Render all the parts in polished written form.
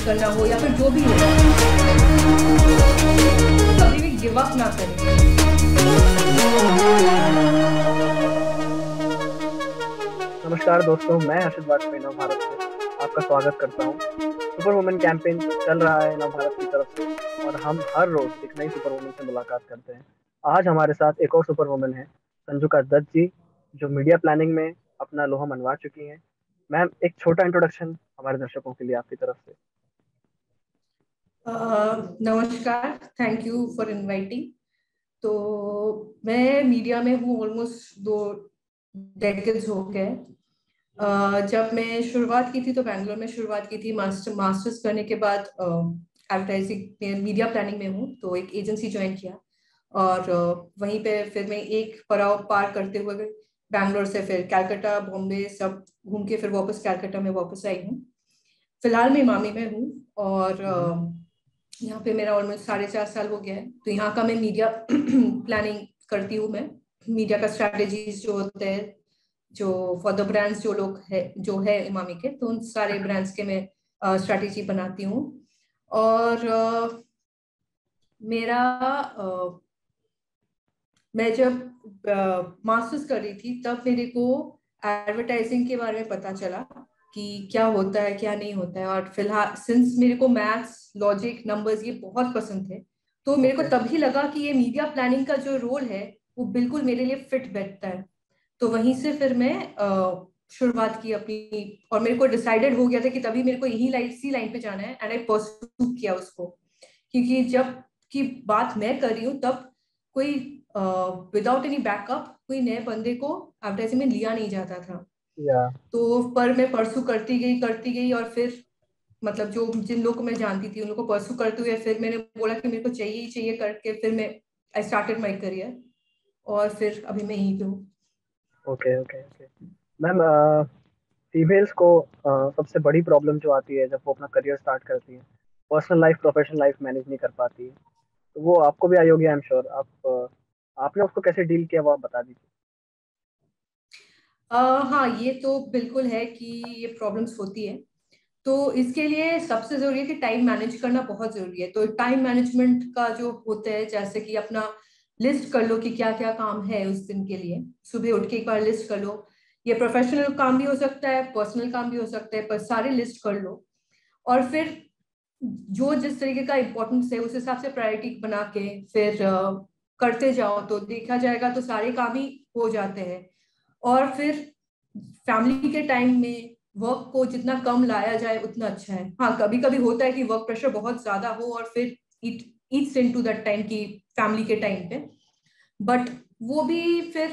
नहीं करना हो या फिर जो भी हो, कभी भी गिव अप ना करें। नमस्कार दोस्तों, मैं हर्षित वाजपेयी नव भारत से आपका स्वागत करता हूं। सुपर वुमेन कैंपेन चल रहा है नव भारत की तरफ से, और हम हर रोज एक नई सुपर वुमेन से मुलाकात करते हैं। आज हमारे साथ एक और सुपर वुमेन है, संजुका दत्त जी, जो मीडिया प्लानिंग में अपना लोहा मनवा चुकी हैं। मैम, एक छोटा इंट्रोडक्शन हमारे दर्शकों के लिए आपकी तरफ से। नमस्कार, थैंक यू फॉर इनवाइटिंग। तो मैं मीडिया में हूँ ऑलमोस्ट 2 डेकेड्स हो गए। जब मैं शुरुआत की थी तो बैंगलोर में शुरुआत की थी। मास्टर्स करने के बाद एडवर्टाइजिंग में मीडिया प्लानिंग में हूँ, तो एक एजेंसी ज्वाइन किया और वहीं पे फिर मैं एक पड़ाव पार करते हुए बैंगलोर से फिर कलकत्ता, बॉम्बे सब घूम के फिर वापस कलकत्ता में वापस आई हूँ। फिलहाल मैं इमामी में हूँ और हम्म। यहाँ पे मेरा ऑलमोस्ट 4.5 साल हो गया है। तो यहाँ का मैं मीडिया प्लानिंग करती हूँ। मैं मीडिया का स्ट्रैटेजीज जो होते हैं, जो फॉर द ब्रांड्स जो लोग है जो है इमामी के, तो उन सारे ब्रांड्स के मैं स्ट्रैटेजी बनाती हूँ। और मेरा मैं जब मास्टर्स कर रही थी तब मेरे को एडवर्टाइजिंग के बारे में पता चला कि क्या होता है क्या नहीं होता है। और फिलहाल सिंस मेरे को मैथ्स, लॉजिक, नंबर्स ये बहुत पसंद थे, तो मेरे को ओके। तभी लगा कि ये मीडिया प्लानिंग का जो रोल है वो बिल्कुल मेरे लिए फिट बैठता है। तो वहीं से फिर मैं शुरुआत की अपनी, और मेरे को डिसाइडेड हो गया था कि तभी मेरे को यही लाइन सी लाइन पे जाना है, एंड आई परस्यू किया उसको। क्योंकि जब की बात मैं कर रही हूँ तब कोई विदाउट एनी बैकअप कोई नए बंदे को एडवर्टाइजिंग में लिया नहीं जाता था। या। तो पर मैं परसू करती गई और फिर मतलब जो जिन लोगों को मैं जानती थी उन लोगों को परसू करते हुए फिर मैंने बोला कि मेरे को चाहिए ही चाहिए करके फिर मैं आई स्टार्टेड माई करियर, और फिर अभी मैं यहीं पे हूँ। Okay okay okay. Ma'am, females को सबसे बड़ी प्रॉब्लम जो आती है जब वो अपना करियर स्टार्ट करती है, personal life professional life manage नहीं कर पाती है। तो वो आपको भी आई होगी, आई एम श्योर। आपने उसको कैसे डील किया वो आप बता दीजिए। हाँ, ये तो बिल्कुल है कि ये प्रॉब्लम्स होती है। तो इसके लिए सबसे जरूरी है कि टाइम मैनेज करना बहुत जरूरी है। तो टाइम मैनेजमेंट का जो होता है, जैसे कि अपना लिस्ट कर लो कि क्या क्या काम है उस दिन के लिए। सुबह उठ के एक बार लिस्ट कर लो। ये प्रोफेशनल काम भी हो सकता है, पर्सनल काम भी हो सकता है, पर सारे लिस्ट कर लो। और फिर जो जिस तरीके का इम्पोर्टेंस है उस हिसाब से प्रायोरिटी बना के फिर करते जाओ तो देखा जाएगा तो सारे काम ही हो जाते हैं। और फिर फैमिली के टाइम में वर्क को जितना कम लाया जाए उतना अच्छा है। हाँ, कभी कभी होता है कि वर्क प्रेशर बहुत ज्यादा हो और फिर it eats into that time की फैमिली के टाइम पे, बट वो भी फिर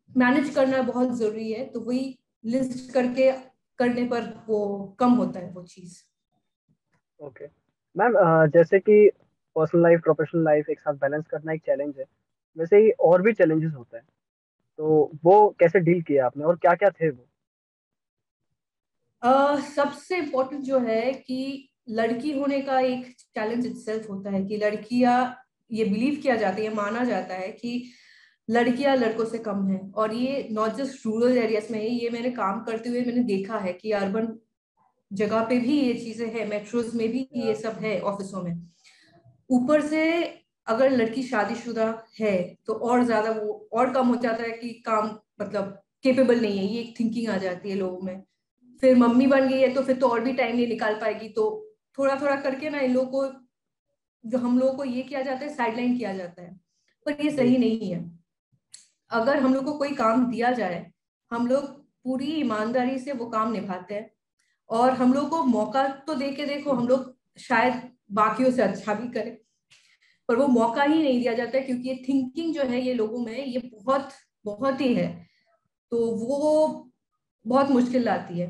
मैनेज करना बहुत जरूरी है। तो वही लिस्ट करके करने पर वो कम होता है वो चीज। ओके। मैम, जैसे कि पर्सनल लाइफ प्रोफेशनल लाइफ एक साथ बैलेंस करना एक चैलेंज है, वैसे ही और भी चैलेंजेस होते हैं। तो वो कैसे डील किया आपने और क्या क्या थे वो? सबसे इम्पोर्टेंट जो है कि लड़की होने का एक चैलेंज इटसेल्फ होता है कि लड़कियां, ये बिलीव किया जाता है, ये माना जाता है कि लड़कियां लड़कों से कम है। और ये नॉट जस्ट रूरल एरियाज में है, ये मैंने काम करते हुए मैंने देखा है कि अर्बन जगह पे भी ये चीजें हैं, मेट्रोज में भी ये या। सब है, ऑफिसों में। ऊपर से अगर लड़की शादीशुदा है तो और ज्यादा वो और कम हो जाता है कि काम मतलब केपेबल नहीं है, ये एक थिंकिंग आ जाती है लोगों में। फिर मम्मी बन गई है तो फिर तो और भी टाइम नहीं निकाल पाएगी। तो थोड़ा थोड़ा करके ना इन लोगों को, जो हम लोगों को ये किया जाता है, साइडलाइन किया जाता है। पर ये जी। सही नहीं है। अगर हम लोग को कोई काम दिया जाए, हम लोग पूरी ईमानदारी से वो काम निभाते हैं। और हम लोग को मौका तो दे के देखो, हम लोग शायद बाकियों से अच्छा भी करें, पर वो मौका ही नहीं दिया जाता है क्योंकि ये थिंकिंग जो है ये लोगों में ये बहुत बहुत ही है। तो वो बहुत मुश्किल लाती है।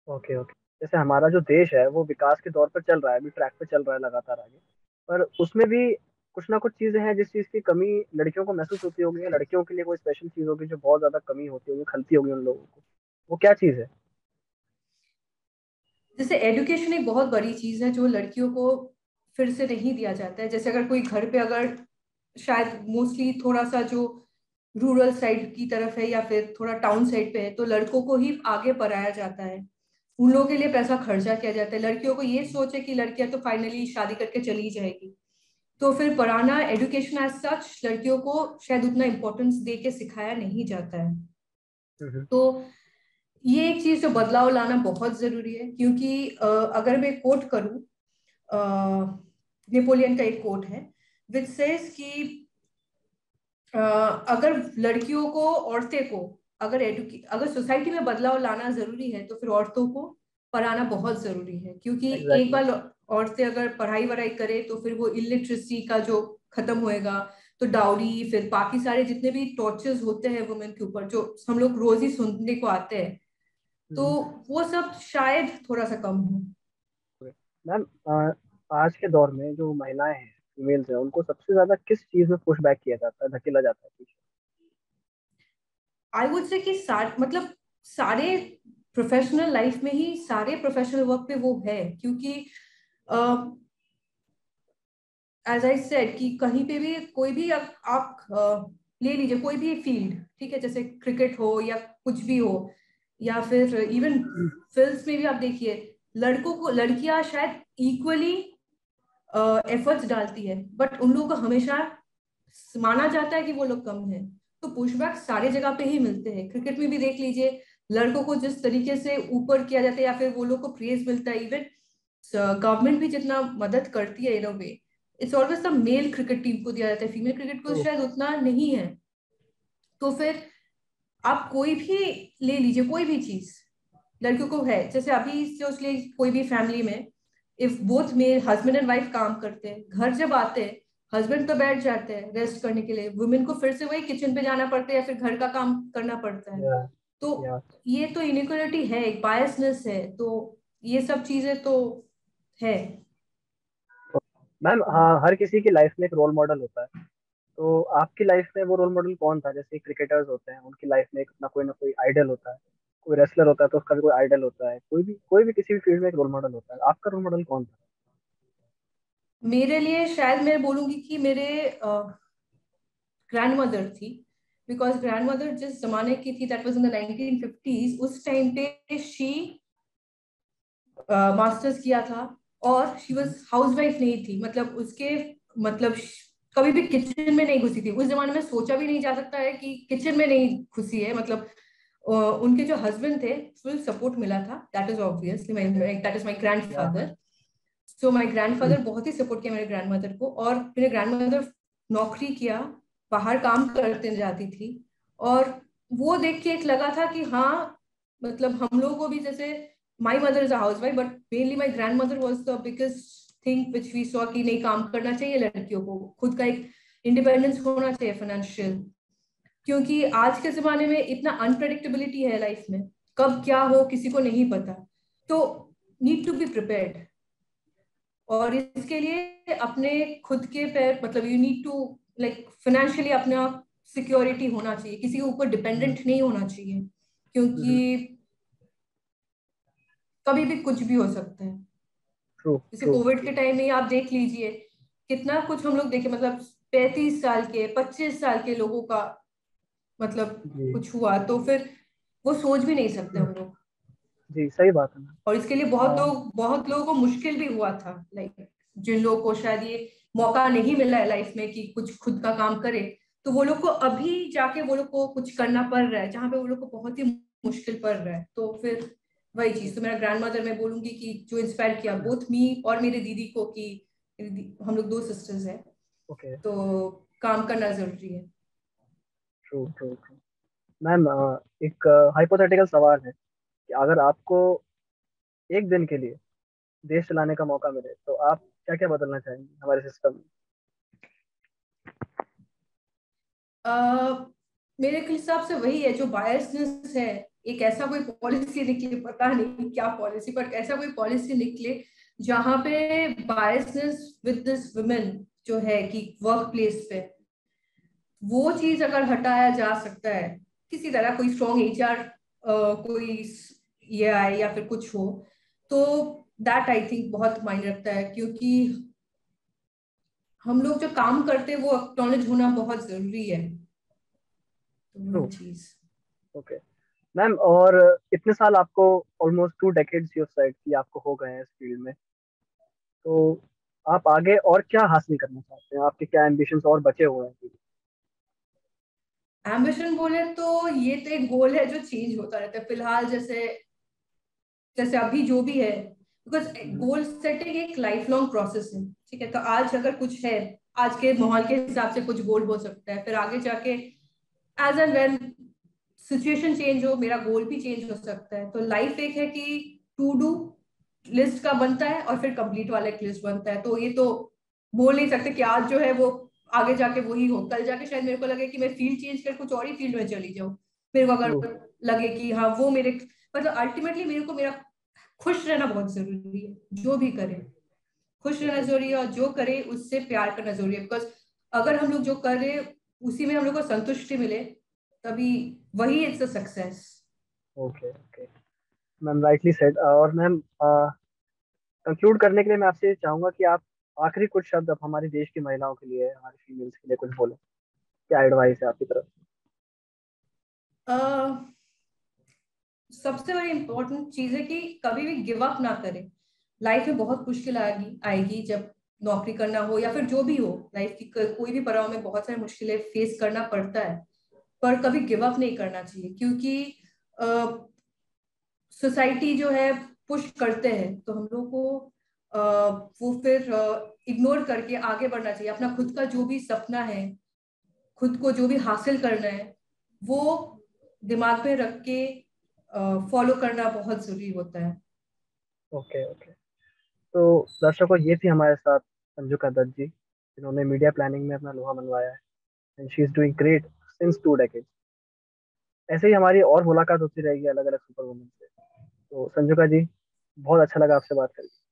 Okay okay. जैसे हमारा जो देश है वो विकास के दौर पर चल रहा है, अभी ट्रैक पे चल रहा है लगातार आगे। पर उसमें भी कुछ ना कुछ चीजें हैं जिस चीज की कमी लड़कियों को महसूस होती होगी, या लड़कियों के लिए कोई स्पेशल चीज होगी जो बहुत ज्यादा कमी होती होगी, खलती होगी उन लोगों को। वो क्या चीज है? जैसे एजुकेशन एक बहुत बड़ी चीज है जो लड़कियों को फिर से नहीं दिया जाता है। जैसे अगर कोई घर पे, अगर शायद मोस्टली थोड़ा सा जो रूरल साइड की तरफ है या फिर थोड़ा टाउन साइड पे है, तो लड़कों को ही आगे पढ़ाया जाता है। उन लोगों के लिए पैसा खर्चा किया जाता है। लड़कियों को ये सोच है कि लड़कियां तो फाइनली शादी करके चली जाएगी, तो फिर पढ़ाना, एजुकेशन एज सच लड़कियों को शायद उतना इम्पोर्टेंस दे के सिखाया नहीं जाता है। हम्म। तो ये एक चीज जो बदलाव लाना बहुत जरूरी है, क्योंकि अगर मैं कोट करूं, नेपोलियन का एक कोट है विच सेज कि अगर लड़कियों को, औरतें को, अगर सोसाइटी में बदलाव लाना जरूरी है तो फिर औरतों को पढ़ाना बहुत जरूरी है। क्योंकि एक एग्जैक्टली। बार औरतें अगर पढ़ाई वढ़ाई करे तो फिर वो इलिटरेसी का जो खत्म होएगा, तो डाउरी, फिर बाकी सारे जितने भी टॉर्चर्स होते हैं वुमेन के ऊपर जो हम लोग रोज ही सुनने को आते हैं, तो वो सब शायद थोड़ा सा कम हो। मैम, आज के दौर में जो महिलाएं हैं, फीमेल्स हैं, उनको सबसे ज्यादा किस चीज में पुश बैक किया जाता है, धकेला जाता है पीछे? आई वुड से कि मतलब सारे प्रोफेशनल लाइफ में ही, सारे प्रोफेशनल वर्क पे वो है। क्योंकि एज आई सेड कि कहीं पे भी कोई भी आप ले लीजिए कोई भी फील्ड, ठीक है, जैसे क्रिकेट हो या कुछ भी हो, या फिर इवन फिल्म्स में भी आप देखिए, लड़कों को लड़कियां शायद इक्वली एफर्ट्स डालती है, बट उन लोगों को हमेशा माना जाता है कि वो लोग कम है। तो पुशबैक सारे जगह पे ही मिलते हैं। क्रिकेट में भी देख लीजिए, लड़कों को जिस तरीके से ऊपर किया जाता है या फिर वो लोग को प्रेज मिलता है, इवन गवर्नमेंट भी जितना मदद करती है in a way, it's always the male cricket team को दिया जाता है, फीमेल क्रिकेट को ट्रू। शायद उतना नहीं है। तो फिर आप कोई भी ले लीजिए, कोई भी चीज लड़कियों को है, जैसे अभी सोच कोई भी फैमिली में, if both male husband and wife काम करते हैं, घर जब आते हैं हस्बैंड तो बैठ जाते हैं रेस्ट करने के लिए, वुमेन को फिर से वही किचन पे जाना पड़ता है या फिर घर का काम करना पड़ता है। या तो या ये तो इनइक्वालिटी है, एक बायसनेस है, तो ये सब चीजें तो है। मैम, हाँ, हर किसी की लाइफ में एक रोल मॉडल होता है। तो आपकी लाइफ में वो रोल मॉडल कौन था? जैसे क्रिकेटर्स होते हैं, उनकी लाइफ में एक ना कोई आइडल होता है। कोई रेसलर होता है तो उसका भी कोई आइडल होता है। कोई भी किसी भी फील्ड में एक रोल मॉडल होता है। आपका रोल मॉडल कौन था? मेरे लिए शायद मैं बोलूंगी कि मेरे ग्रैंड मदर थी। बिकॉज ग्रैंड मदर जिस जमाने की थी, that was in the 1950s, उस टाइम पे शी मास्टर्स किया था, और शी वाज हाउस वाइफ नहीं थी, मतलब उसके मतलब कभी भी किचन में नहीं घुसी थी। उस जमाने में सोचा भी नहीं जा सकता है कि किचन में नहीं घुसी है, मतलब उनके जो हस्बैंड थे, फुल सपोर्ट मिला था, that is obviously that is my या। ग्रैंडफादर। सो माय ग्रैंडफादर बहुत ही सपोर्ट किया मेरे ग्रैंडमदर को, और मेरे ग्रैंडमदर नौकरी किया, बाहर काम करते जाती थी। और वो देख के एक लगा था कि हाँ, मतलब हम लोगों को भी, जैसे my mother is a housewife, but mainly my grandmother was the biggest thing which we saw कि नहीं, काम करना चाहिए लड़कियों को, खुद का एक इंडिपेंडेंस होना चाहिए फाइनेंशियल। क्योंकि आज के जमाने में इतना अनप्रडिक्टेबिलिटी है लाइफ में, कब क्या हो किसी को नहीं पता। तो नीड टू बी प्रिपेयर्ड, और इसके लिए अपने खुद के पैर, मतलब you need to like financially अपना सिक्योरिटी होना चाहिए, किसी के ऊपर डिपेंडेंट नहीं होना चाहिए, क्योंकि कभी भी कुछ भी हो सकता है। ट्रू जैसे ट्रू कोविड ट्रू। के टाइम में आप देख लीजिए, कितना कुछ हम लोग देखे, मतलब 35 साल के, 25 साल के लोगों का मतलब जी। कुछ हुआ, तो फिर वो सोच भी नहीं सकते हम लोग। जी, सही बात है मैम। और इसके लिए बहुत लोगों को मुश्किल भी हुआ था, लाइक जिन लोगों को शायद ये मौका नहीं मिला है लाइफ में कि कुछ खुद का काम करे, तो वो लोग को अभी जाके वो लोग को कुछ करना पड़ रहा है, जहाँ पे वो लोग को बहुत ही मुश्किल पड़ रहा है। तो फिर वही चीज, तो मेरा ग्रैंड मदर मैं बोलूंगी कि जो इंस्पायर किया बोथ मी और मेरे दीदी को, कि हम लोग 2 सिस्टर्स हैं, ओके। तो काम करना जरूरी है। True true true. मैम, एक हाइपोथेटिकल सवाल है कि अगर आपको एक दिन के लिए देश चलाने का मौका मिले तो आप क्या क्या बदलना चाहेंगे हमारे सिस्टम में? अह मेरे हिसाब से वही है, जो बायसनेस है, एक ऐसा कोई पॉलिसी निकले, पता नहीं क्या पॉलिसी, बट ऐसा कोई पॉलिसी निकले जहां पे बायसनेस विद दिस वुमेन जो है कि वर्क प्लेस पे, वो चीज अगर हटाया जा सकता है, किसी तरह कोई स्ट्रॉन्ग एचआर, कोई ये आए या फिर कुछ हो, तो दैट आई थिंक बहुत मायने रखता है। क्योंकि हम लोग जो काम करते हैं वो एक्नॉलेज होना बहुत जरूरी है, तो ट्रू। वही चीज। ओके। मैम, और इतने साल आपको, ऑलमोस्ट 2 डेकेड्स यू साइड की आपको हो गए हैं इस फील्ड में, तो आप आगे और क्या हासिल करना चाहते हैं? आपके क्या एम्बिशंस और बचे हुए हैं? एम्बिशन बोले तो ये तो एक गोल है जो चेंज होता रहता है फिलहाल, जैसे जैसे अभी जो भी है, बिकॉज हम्म। गोल सेटिंग एक लाइफ लॉन्ग प्रोसेस है। ठीक है, तो आज अगर कुछ है, आज के माहौल के हिसाब से कुछ गोल हो सकता है, फिर आगे जाके as and when situation change हो मेरा गोल भी चेंज हो सकता है। तो लाइफ एक है कि टू डू लिस्ट का बनता है और फिर कंप्लीट वाला एक लिस्ट बनता है। तो ये तो बोल नहीं सकते कि आज जो है वो आगे जाके वही हो, कल जाके शायद मेरे को लगे कि मैं फील्ड चेंज कर कुछ और ही फील्ड में चली जाऊँ। मेरे को ट्रू। अगर लगे कि हाँ वो मेरे, मतलब अल्टीमेटली मेरे को मेरा खुश रहना बहुत जरूरी है। जो भी करे खुश रहना ओके। जरूरी है, और जो करे उससे प्यार करना जरूरी है। बिकॉज अगर हम लोग जो कर रहे हैं उसी में हम लोग को संतुष्टि मिले, तभी वही it's a success. Okay. Okay ma'am, rightly said. और मैम, कंक्लूड करने के लिए मैं आपसे चाहूंगा कि आप आखिरी कुछ शब्द अब हमारे देश की महिलाओं के लिए, हमारी फीमेल्स के लिए कुछ बोले। क्या एडवाइस है आपकी तरफ सबसे बड़ी इंपॉर्टेंट चीज है कि कभी भी गिव अप ना करें। लाइफ में बहुत मुश्किल आएगी आएगी जब नौकरी करना हो या फिर जो भी हो, लाइफ की कोई भी पड़ाव में बहुत सारी मुश्किलें फेस करना पड़ता है। पर कभी गिव अप नहीं करना चाहिए, क्योंकि सोसाइटी जो है पुश करते हैं तो हम लोग को वो फिर इग्नोर करके आगे बढ़ना चाहिए। अपना खुद का जो भी सपना है, खुद को जो भी हासिल करना है, वो दिमाग में रख के फॉलो करना बहुत जरूरी होता है। है? ओके। ओके। तो दर्शकों, ये थी हमारे साथ संजुका दत्त जी, जिन्होंने मीडिया प्लानिंग में अपना लोहा मनवाया है, and she is doing great since 2 decades. ऐसे ही हमारी और मुलाकात होती रहेगी अलग अलग सुपर वुमेन से। तो संजुका जी, बहुत अच्छा लगा आपसे बात करके।